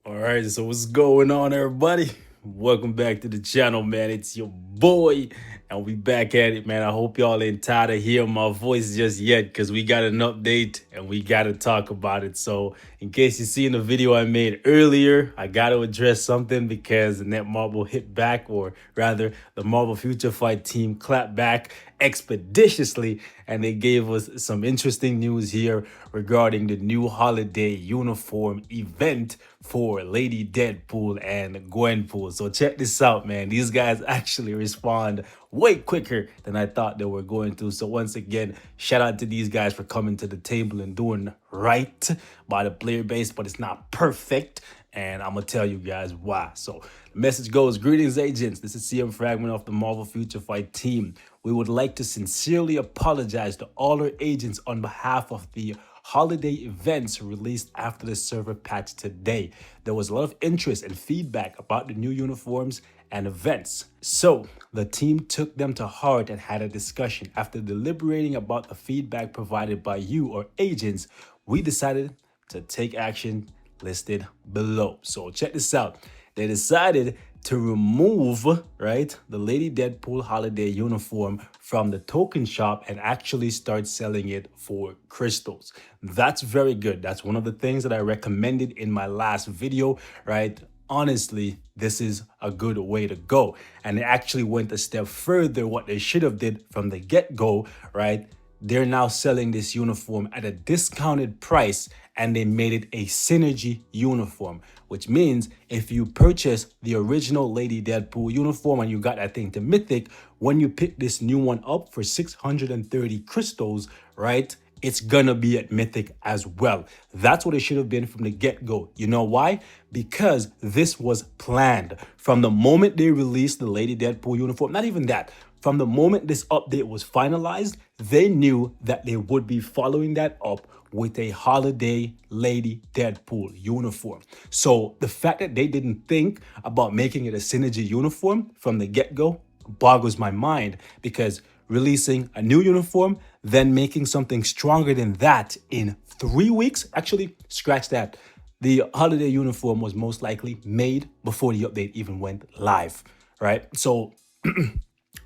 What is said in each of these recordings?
All right, so what's going on, everybody? Welcome back to the channel, man. It's your boy, and we back at it, man. I hope y'all ain't tired of hearing my voice just yet, because we got an update and we got to talk about it. So, in case you seen the video I made earlier, I got to address something because the Netmarble hit back, or rather, the Marvel Future Fight team clapped back expeditiously, and they gave us some interesting news here regarding the new holiday uniform event for Lady Deadpool and Gwenpool. So check this out, man. These guys actually respond way quicker than I thought they were going to. So once again, shout out to these guys for coming to the table and doing right by the player base, but it's not perfect. And I'm going to tell you guys why. So the message goes, greetings, agents. This is CM Fragment of the Marvel Future Fight team. We would like to sincerely apologize to all our agents on behalf of the holiday events released after the server patch today. There was a lot of interest and feedback about the new uniforms and events. So the team took them to heart and had a discussion. After deliberating about the feedback provided by you or agents, we decided to take action listed below. So check this out. They decided to remove, right, the Lady Deadpool holiday uniform from the token shop and actually start selling it for crystals. That's very good. That's one of the things that I recommended in my last video, right? Honestly, this is a good way to go. And they actually went a step further. What they should have did from the get-go, right? They're now selling this uniform at a discounted price, and they made it a synergy uniform, which means if you purchase the original Lady Deadpool uniform and you got that thing to Mythic, when you pick this new one up for 630 crystals, right, it's gonna be at Mythic as well. That's what it should have been from the get-go. You know why? Because this was planned. From the moment they released the Lady Deadpool uniform, not even that, from the moment this update was finalized, they knew that they would be following that up with a holiday Lady Deadpool uniform. So the fact that they didn't think about making it a synergy uniform from the get-go boggles my mind, because releasing a new uniform, then making something stronger than that in 3 weeks, actually, scratch that. The holiday uniform was most likely made before the update even went live, right? So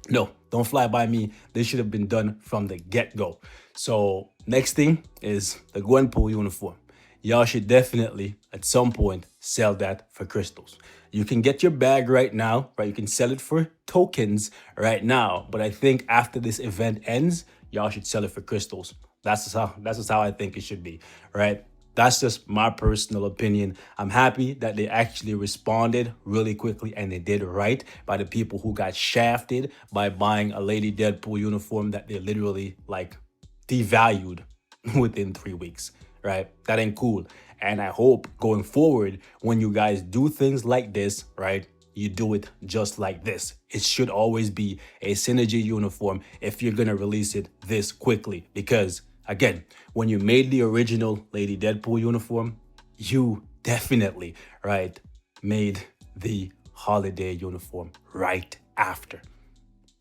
no, don't fly by me. This should have been done from the get-go. So next thing is the Gwenpool uniform. Y'all should definitely, at some point, sell that for crystals. You can get your bag right now, right? You can sell it for tokens right now. But I think after this event ends, y'all should sell it for crystals. That's just how I think it should be, right? That's just my personal opinion. I'm happy that they actually responded really quickly, and they did right by the people who got shafted by buying a Lady Deadpool uniform that they literally like devalued within 3 weeks, right? That ain't cool. And I hope going forward, when you guys do things like this, right, you do it just like this. It should always be a synergy uniform if you're gonna release it this quickly. Because again, when you made the original Lady Deadpool uniform, you definitely, right, made the holiday uniform right after.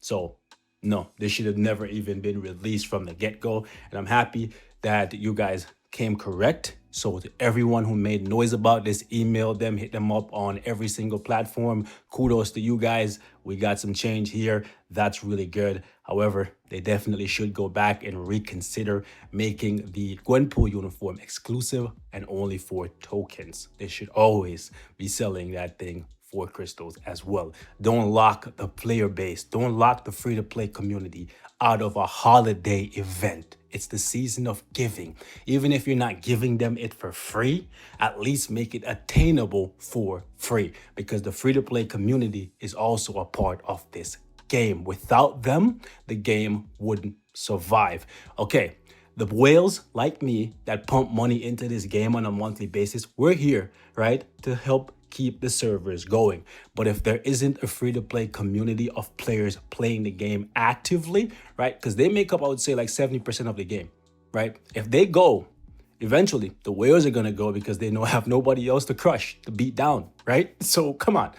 So no, this should have never even been released from the get-go. And I'm happy that you guys came correct. So to everyone who made noise about this, email them, hit them up on every single platform. Kudos to you guys. We got some change here. That's really good. However, they definitely should go back and reconsider making the Gwenpool uniform exclusive and only for tokens. They should always be selling that thing for crystals as well. Don't lock the player base. Don't lock the free-to-play community out of a holiday event. It's the season of giving. Even if you're not giving them it for free, at least make it attainable for free, because the free-to-play community is also a part of this game. Without them, the game wouldn't survive. Okay, the whales like me that pump money into this game on a monthly basis, we're here, right, to help keep the servers going. But if there isn't a free-to-play community of players playing the game actively, right, because they make up, I would say, like 70% of the game, right? If they go, eventually the whales are going to go, because they have nobody else to crush, to beat down, right? So come on,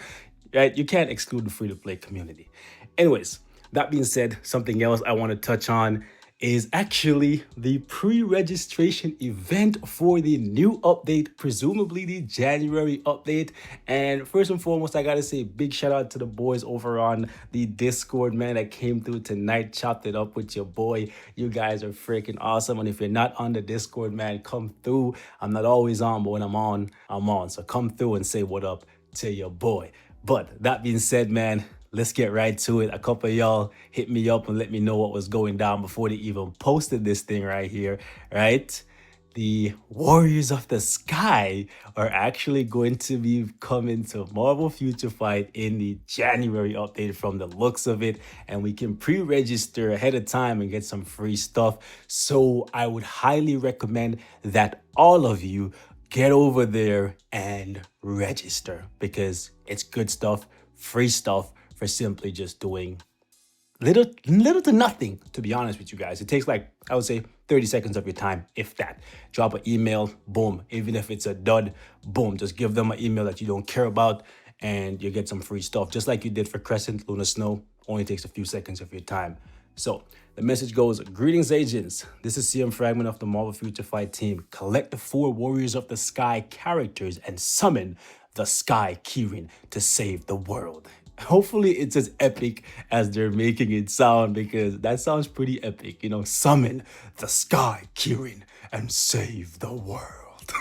right? You can't exclude the free-to-play community. Anyways, that being said, something else I want to touch on is actually the pre-registration event for the new update, presumably the January update. And first and foremost, I gotta say big shout out to the boys over on the Discord, man, that came through tonight, chopped it up with your boy. You guys are freaking awesome. And if you're not on the Discord, man, come through. I'm not always on, but when I'm on, I'm on. So come through and say what up to your boy. But that being said, man, let's get right to it. A couple of y'all hit me up and let me know what was going down before they even posted this thing right here, right? The Warriors of the Sky are actually going to be coming to Marvel Future Fight in the January update from the looks of it. And we can pre-register ahead of time and get some free stuff. So I would highly recommend that all of you get over there and register because it's good stuff, free stuff, for simply just doing little to nothing, to be honest with you guys. It takes like, I would say 30 seconds of your time, if that. Drop an email, boom. Even if it's a dud, boom. Just give them an email that you don't care about and you get some free stuff. Just like you did for Crescent, Luna Snow. Only takes a few seconds of your time. So the message goes, greetings agents. This is CM Fragment of the Marvel Future Fight team. Collect the 4 Warriors of the Sky characters and summon the Sky Keyring to save the world. Hopefully it's as epic as they're making it sound, because that sounds pretty epic. You know, summon the Sky Keyring and save the world.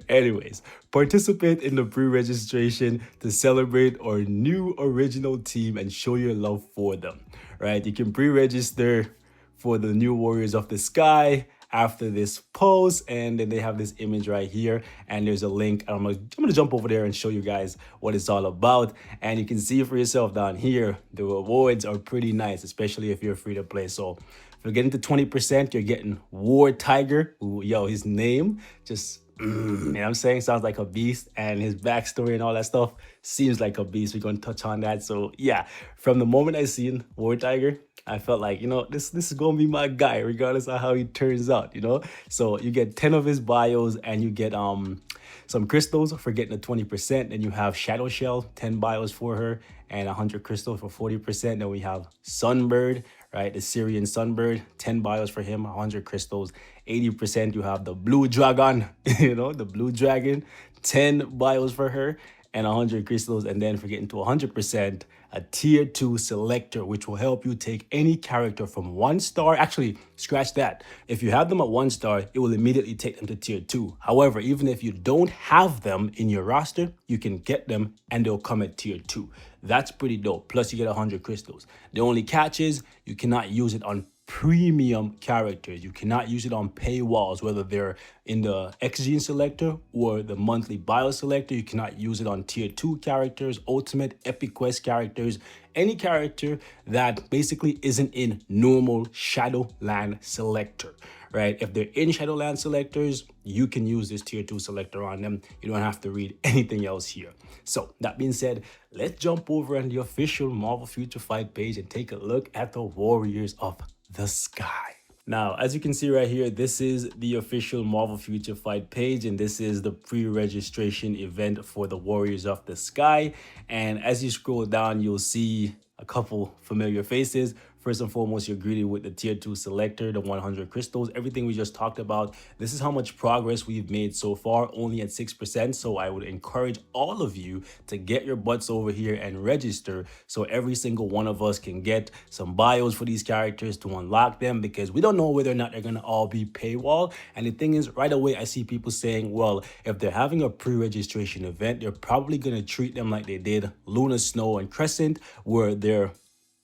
Anyways, participate in the pre-registration to celebrate our new original team and show your love for them, right? You can pre-register for the new Warriors of the Sky after this post, and then they have this image right here, and there's a link. I'm gonna jump over there and show you guys what it's all about, and you can see for yourself down here. The rewards are pretty nice, especially if you're free to play. So if you're getting to 20%, you're getting War Tiger. Ooh, yo, his name just you know what I'm saying, sounds like a beast, and his backstory and all that stuff seems like a beast. We're gonna touch on that. So yeah, from the moment I seen War Tiger, I felt like, you know, this is gonna be my guy, regardless of how he turns out, you know. So you get 10 of his bios, and you get some crystals for getting the 20%. Then you have Shadow Shell, 10 bios for her, and 100 crystals for 40%. Then we have Sunbird, right? The Syrian Sunbird, 10 bios for him, 100 crystals, 80%. You have the Blue Dragon, you know, the Blue Dragon, 10 bios for her and 100 crystals. And then for getting to 100%, a tier 2 selector, which will help you take any character from 1 star. Actually, scratch that. If you have them at 1 star, it will immediately take them to tier 2. However, even if you don't have them in your roster, you can get them and they'll come at tier 2. That's pretty dope. Plus you get 100 crystals. The only catch is you cannot use it on premium characters. You cannot use it on paywalls, whether they're in the X-Gene selector or the monthly bio selector. You cannot use it on tier 2 characters, ultimate, epic quest characters, any character that basically isn't in normal Shadowland selector, right? If they're in Shadowland selectors, you can use this tier 2 selector on them. You don't have to read anything else here. So that being said, let's jump over on the official Marvel Future Fight page and take a look at the Warriors of the Sky. Now, as you can see right here, this is the official Marvel Future Fight page, and this is the pre-registration event for the Warriors of the Sky. And as you scroll down, you'll see a couple familiar faces. First and foremost, you're greeted with the tier 2 selector, the 100 crystals, everything we just talked about. This is how much progress we've made so far, only at 6%. So I would encourage all of you to get your butts over here and register, so every single one of us can get some bios for these characters to unlock them, because we don't know whether or not they're going to all be paywall. And the thing is, right away, I see people saying, well, if they're having a pre-registration event, they're probably going to treat them like they did Luna, Snow, and Crescent, where they're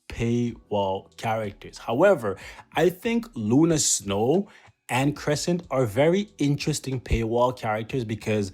paywall characters. However, I think Luna, Snow, and Crescent are very interesting paywall characters, because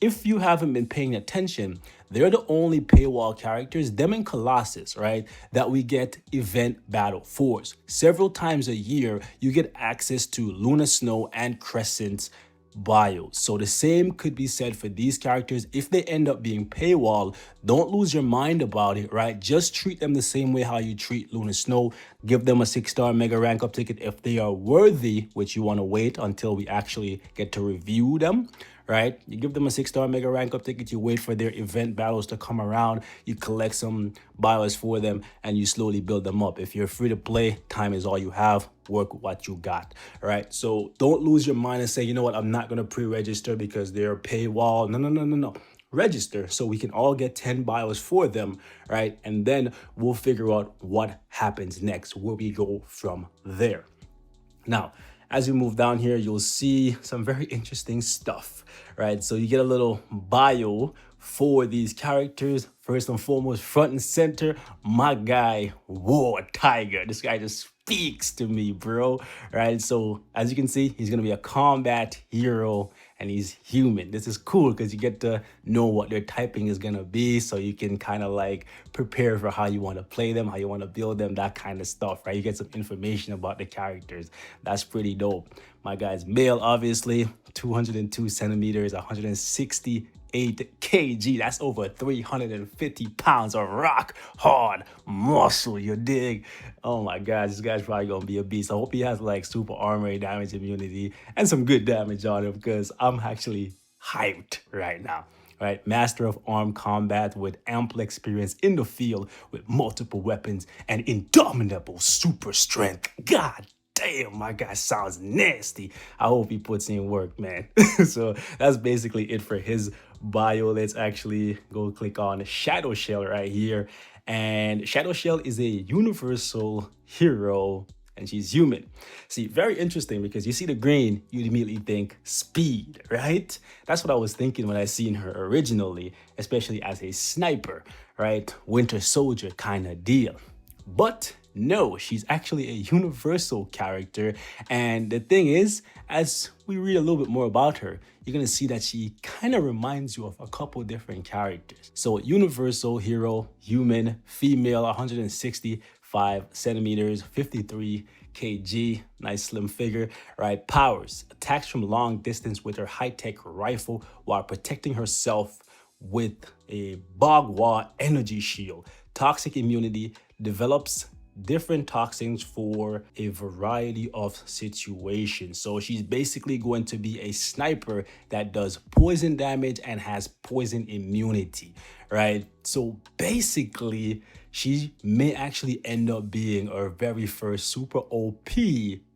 if you haven't been paying attention, they're the only paywall characters, them and Colossus, right, that we get event battle force. Several times a year, you get access to Luna, Snow, and Crescent's bios. So the same could be said for these characters. If they end up being paywall, don't lose your mind about it, right? Just treat them the same way how you treat Luna Snow. Give them a 6-star mega rank up ticket if they are worthy, which you want to wait until we actually get to review them, right? You give them a 6-star mega rank up ticket, you wait for their event battles to come around, you collect some bios for them, and you slowly build them up. If you're free to play, time is all you have. Work with what you got. All right. So don't lose your mind and say, you know what, I'm not going to pre-register because they're a paywall. No, no, no, no, no. Register so we can all get 10 bios for them, right? And then we'll figure out what happens next, where we go from there. Now, as we move down here, you'll see some very interesting stuff, right? So you get a little bio for these characters. First and foremost, front and center, my guy, War Tiger. This guy just speaks to me, bro, right? So as you can see, he's going to be a combat hero and he's human. This is cool because you get to know what their typing is going to be, so you can kind of like prepare for how you want to play them, how you want to build them, that kind of stuff, right? You get some information about the characters. That's pretty dope. My guy's male, obviously, 202 centimeters, 168 kg. That's over 350 pounds of rock hard muscle, you dig? Oh my God, this guy's probably gonna be a beast. I hope he has like super armor, damage immunity, and some good damage on him, because I'm actually hyped right now. Right, master of armed combat with ample experience in the field with multiple weapons and indomitable super strength. God damn, my guy sounds nasty. I hope he puts in work, man. So that's basically it for his bio. Let's actually go click on Shadow Shell right here. And Shadow Shell is a universal hero and she's human. See, very interesting, because you see the green, you immediately think speed, right? That's what I was thinking when I seen her originally, especially as a sniper, right? Winter Soldier kind of deal. But no, she's actually a universal character. And the thing is, as we read a little bit more about her, you're going to see that she kind of reminds you of a couple different characters. So universal hero, human, female, 165 centimeters, 53 kg, nice slim figure, right? Powers, attacks from long distance with her high-tech rifle while protecting herself with a Bagua energy shield. Toxic immunity, develops different toxins for a variety of situations. So she's basically going to be a sniper that does poison damage and has poison immunity, right? So basically, she may actually end up being our very first super OP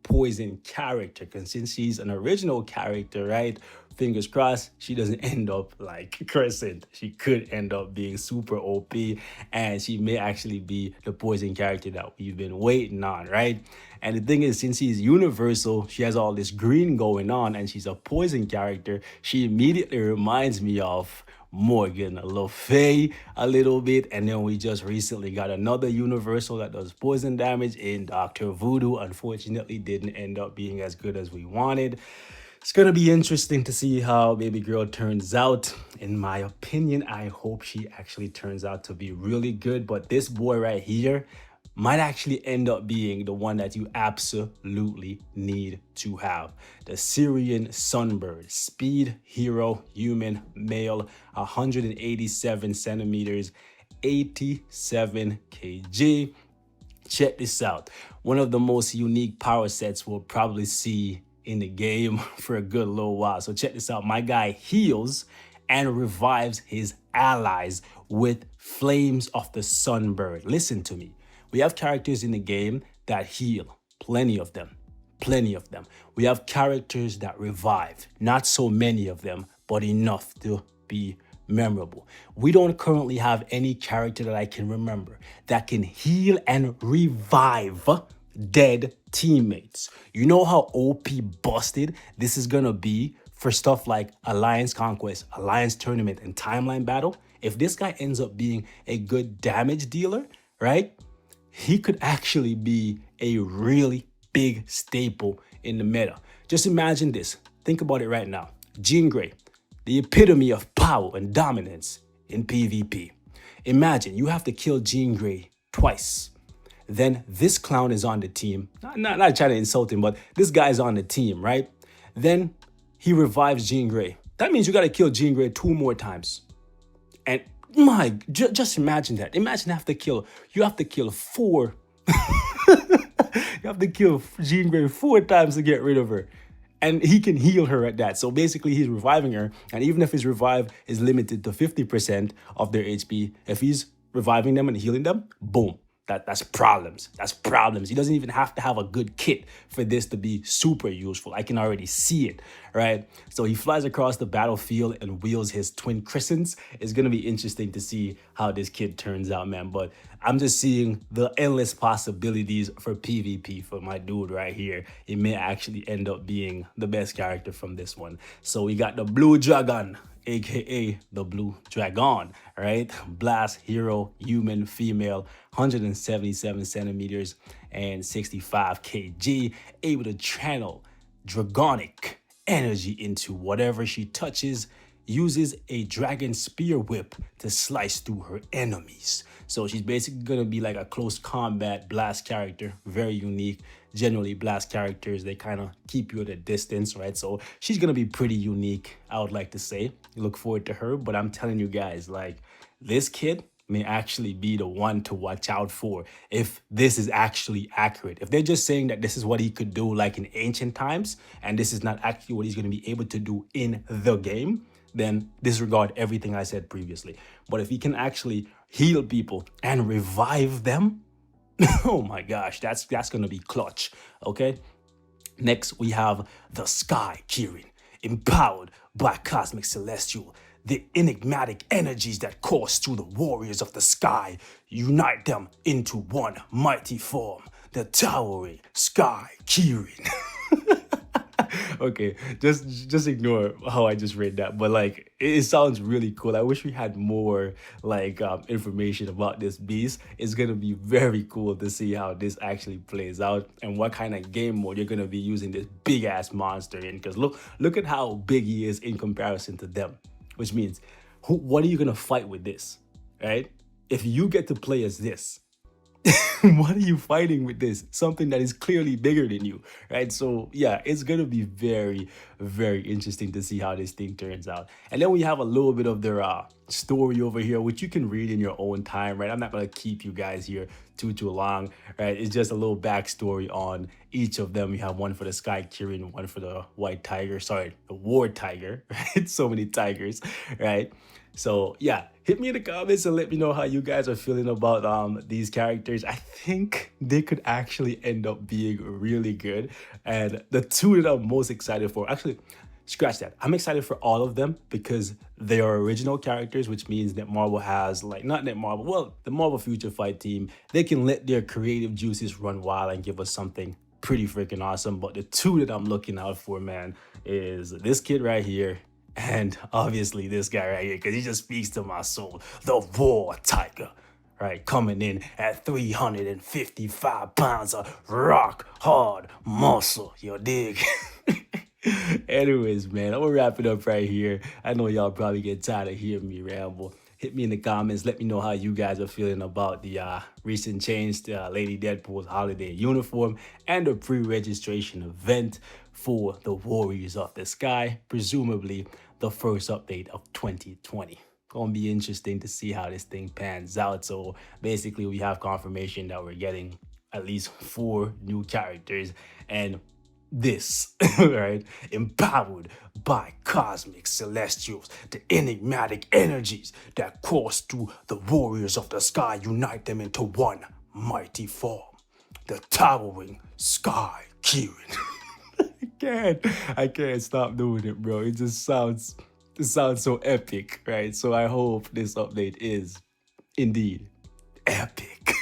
poison character, because since she's an original character, right? Fingers crossed she doesn't end up like Crescent. She could end up being super OP, and she may actually be the poison character that we've been waiting on, right? And the thing is, since she's universal, she has all this green going on, and she's a poison character, she immediately reminds me of Morgan Le Fay a little bit. And then we just recently got another universal that does poison damage in Dr. Voodoo. Unfortunately, didn't end up being as good as we wanted. It's going to be interesting to see how baby girl turns out. In my opinion, I hope she actually turns out to be really good. But this boy right here might actually end up being the one that you absolutely need to have. The Syrian Sunbird, speed, hero, human, male, 187 centimeters, 87 kg. Check this out. One of the most unique power sets we'll probably see in the game for a good little while. So check this out. My guy heals and revives his allies with flames of the Sunbird. Listen to me. We have characters in the game that heal, plenty of them. We have characters that revive, not so many of them, but enough to be memorable. We don't currently have any character that I can remember that can heal and revive dead teammates. You know how OP busted this is gonna be for stuff like Alliance Conquest, Alliance Tournament, and Timeline Battle? If this guy ends up being a good damage dealer, right? He could actually be a really big staple in the meta. Just imagine this. Think about it right now. Jean Grey, the epitome of power and dominance in PvP. Imagine you have to kill Jean Grey twice. Then this clown is on the team. Not trying to insult him, but this guy's on the team, right? Then he revives Jean Grey. That means you got to kill Jean Grey 2 more times. And just imagine that. Imagine you have to kill 4. You have to kill Jean Grey 4 times to get rid of her. And he can heal her at that. So basically, he's reviving her. And even if his revive is limited to 50% of their HP, if he's reviving them and healing them, boom. That's problems. That's problems. He doesn't even have to have a good kit for this to be super useful. I can already see it, right? So he flies across the battlefield and wields his twin crescents. It's going to be interesting to see how this kid turns out, man. But I'm just seeing the endless possibilities for PvP for my dude right here. It may actually end up being the best character from this one. So we got the Blue Dragon, aka the Blue Dragon, right? Blast, hero, human, female, 177 centimeters and 65 kg, able to channel dragonic energy into whatever she touches, uses a dragon spear whip to slice through her enemies. So she's basically gonna be like a close combat blast character, very unique. Generally, blast characters, they kind of keep you at a distance, right? So she's gonna be pretty unique, I would like to say. Look forward to her, but I'm telling you guys, like, this kid may actually be the one to watch out for if this is actually accurate. If they're just saying that this is what he could do like in ancient times, and this is not actually what he's gonna be able to do in the game, then disregard everything I said previously. But if he can actually heal people and revive them, oh my gosh, that's gonna be clutch. Okay. Next, we have the Sky Kirin, empowered by Cosmic Celestial. The enigmatic energies that course through the warriors of the sky unite them into one mighty form, the towering Sky Kirin. Okay, just ignore how I just read that, but like it sounds really cool. I wish we had more like information about this beast. It's gonna be very cool to see how this actually plays out and what kind of game mode you're gonna be using this big ass monster in. Because look at how big he is in comparison to them, which means what are you gonna fight with this, right? If you get to play as this, what are you fighting with this? Something that is clearly bigger than you, right? So yeah, it's gonna be very, very interesting to see how this thing turns out. And then we have a little bit of their story over here, which you can read in your own time, right? I'm not gonna keep you guys here too long, right? It's just a little backstory on each of them. We have one for the Sky Kirin, one for the White Tiger, sorry, the War Tiger, right? So many tigers, right? So yeah, hit me in the comments and let me know how you guys are feeling about these characters. I think they could actually end up being really good. And the two that I'm most excited for, actually, scratch that. I'm excited for all of them because they are original characters, which means that Marvel has, like, not that Marvel, well, the Marvel Future Fight team, they can let their creative juices run wild and give us something pretty freaking awesome. But the two that I'm looking out for, man, is this kid right here. And obviously this guy right here, because he just speaks to my soul, the War Tiger, right? Coming in at 355 pounds of rock hard muscle, you dig? Anyways, man, I'm gonna wrap it up right here. I know y'all probably get tired of hearing me ramble. Hit me in the comments. Let me know how you guys are feeling about the recent change to Lady Deadpool's holiday uniform and the pre-registration event for the Warriors of the Sky, presumably the first update of 2020. Gonna be interesting to see how this thing pans out. So basically, we have confirmation that we're getting at least 4 new characters, and this, right, empowered by cosmic celestials, the enigmatic energies that course through the warriors of the sky unite them into one mighty form, the towering Sky Kirin. I can't stop doing it, bro. It sounds so epic, right? So I hope this update is indeed epic.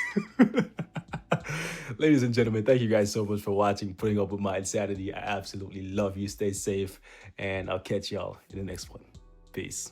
Ladies and gentlemen, thank you guys so much for watching, putting up with my insanity. I absolutely love you. Stay safe, and I'll catch y'all in the next one. Peace.